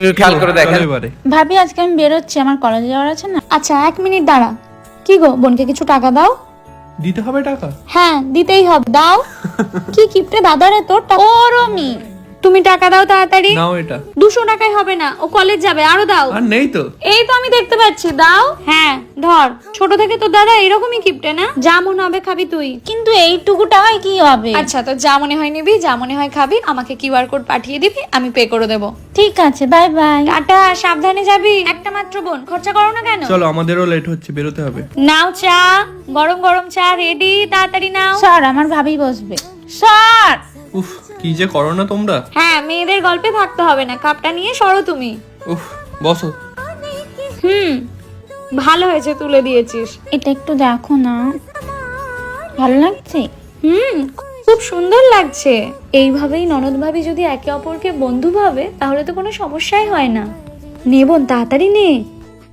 খেয়াল করে দেখেন। ভাবি আজকে আমি বেরোচ্ছি, আমার কলেজে যাওয়ার আছে না। আচ্ছা 1 মিনিট দাঁড়া। কি গো, বোনকে কিছু টাকা দাও। দিতে হবে টাকা? হ্যাঁ দিতেই হবে, দাও। কি কিপটে দাদারে তোর টাকা। ও রমি, তুমি টাকা দাও তাড়াতাড়ি। নাও এটা। 200 টাকায় হবে না, ও কলেজ যাবে, আরো দাও। আর নেই তো। এই তো আমি দেখতে পাচ্ছি, দাও। হ্যাঁ ধর, ছোট থেকে তো দাদা এরকমই কিপটে না? যা মনে হবে খাবি তুই, কিন্তু এইটুকু টাকায় কি হবে? আচ্ছা তো যা মনে হয় নিবি, যা মনে হয় খাবি, আমাকে কিউআর কোড পাঠিয়ে দিবি, আমি পে করে দেবো। ঠিক আছে, বাই বাই, টাটা, সাবধানে যাবি। একটা মাত্র বোন, খরচা করো না কেন? চলো, আমাদেরও লেট হচ্ছে, বেরোতে হবে। নাও চা, গরম গরম চা রেডি, তাড়াতাড়ি নাও। স্যার আমার ভাবি বসবে। স্যার। উফ, কি যে করো না তোমরা। হ্যাঁ, মেয়েদের গল্পে থাকতে হবে না, কাপটা নিয়ে সরো তুমি। উফ, বসো। ভালো হয়েছে তুলে দিয়েছিস। এটা একটু দেখো না, ভালো লাগছে? খুব সুন্দর লাগছে। এইভাবেই ননদ ভাবি যদি একে অপরকে বন্ধু ভাবে তাহলে তো কোনো সমস্যাই হয় না। নে বোন, তাড়াতাড়ি নে।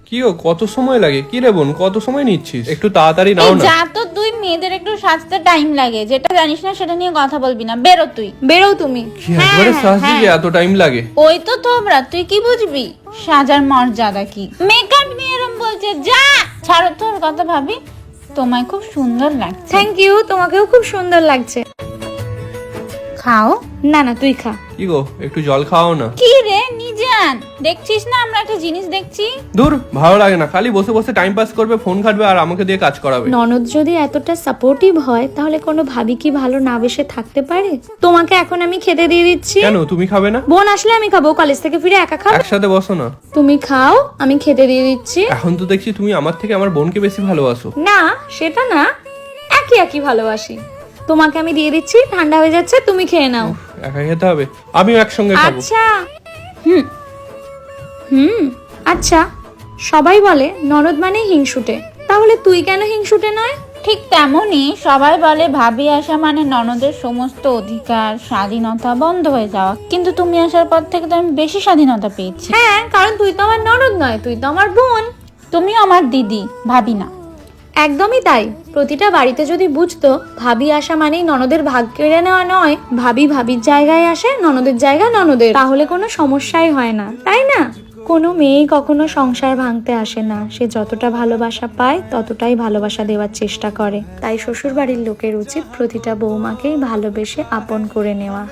কি ও, কত সময় লাগে? কি রে বোন, কত সময় নিচ্ছিস? একটু তাড়াতাড়ি নাও না। যা তো, তুই মেয়েদের একটু সাজতে টাইম লাগে, যেটা জানিস না সেটা নিয়ে কথা বলবি না। বেরো তুই, বেরো তুমি। কি একবারে সাজতে যে এত টাইম লাগে? ওই তো তোমরা, তুই কি বুঝবি সাজার মর্যাদা কি? মেকআপ নিয়ে এরম বলছে, যা। ছাড়ো তোর কথা ভাবি, তোমায় খুব সুন্দর লাগছে। থ্যাংক ইউ, তোমাকেও খুব সুন্দর লাগছে। খাও। না না, তুই খা। কি গো, একটু জল খাও না। কি রে নিজান, দেখছিস না আমরা একটা জিনিস দেখছি? দূর, ভালো লাগে না। খালি বসে বসে টাইম পাস করবে, ফোন ঘাটবে আর আমাকে দিয়ে কাজ করাবে। ননদ যদি এতটা সাপোর্টিভ হয় তাহলে কোনো ভাবি কি ভালো না বেসে থাকতে পারে? তোমাকে এখন আমি খেতে দিয়ে দিচ্ছি। কেন, তুমি খাবে না? বোন আসলে আমি খাবো, কলেজ থেকে ফিরে একা খাবো। একসাথে বসো না। তুমি খাও, আমি খেতে দিয়ে দিচ্ছি। এখন তো দেখছি তুমি আমার থেকে আমার বোনকে বেশি ভালোবাসো। না সেটা না, একই একই ভালোবাসি। তোমাকে আমি দিয়ে দিচ্ছি, ঠান্ডা হয়ে যাচ্ছে, তুমি খেয়ে নাও। একা খেতে হবে? আমিও একসঙ্গে খাবো। আচ্ছা। আচ্ছা, সবাই বলে ননদ মানে হিংসুটে, তাহলে তুই কেন হিংসুটে নয়? ঠিক তেমনই সবাই বলে ভাবি আসা মানে ননদের সমস্ত অধিকার, স্বাধীনতা বন্ধ হয়ে যাওয়া। কিন্তু তুমি আসার পর থেকে তো আমি বেশি স্বাধীনতা পেয়েছি। হ্যাঁ, কারণ তুই তো আমার ননদ নয়, তুই তো আমার বোন। তুমিও আমার দিদি, ভাবি না। একদমই তাই। প্রতিটা বাড়িতে যদি বুঝতো ভাবি আসা মানেই ননদের ভাগ কেড়ে নেওয়া নয়, ভাবি ভাবির জায়গায় আসে, ননদের জায়গা ননদের, তাহলে কোনো সমস্যাই হয় না, তাই না? কোনো মেয়েই কখনো সংসার ভাঙতে আসে না, সে যতটা ভালোবাসা পায় ততটাই ভালোবাসা দেওয়ার চেষ্টা করে। তাই শ্বশুর বাড়ির লোকের উচিত প্রতিটা বৌমাকেই ভালোবেসে আপন করে নেওয়া।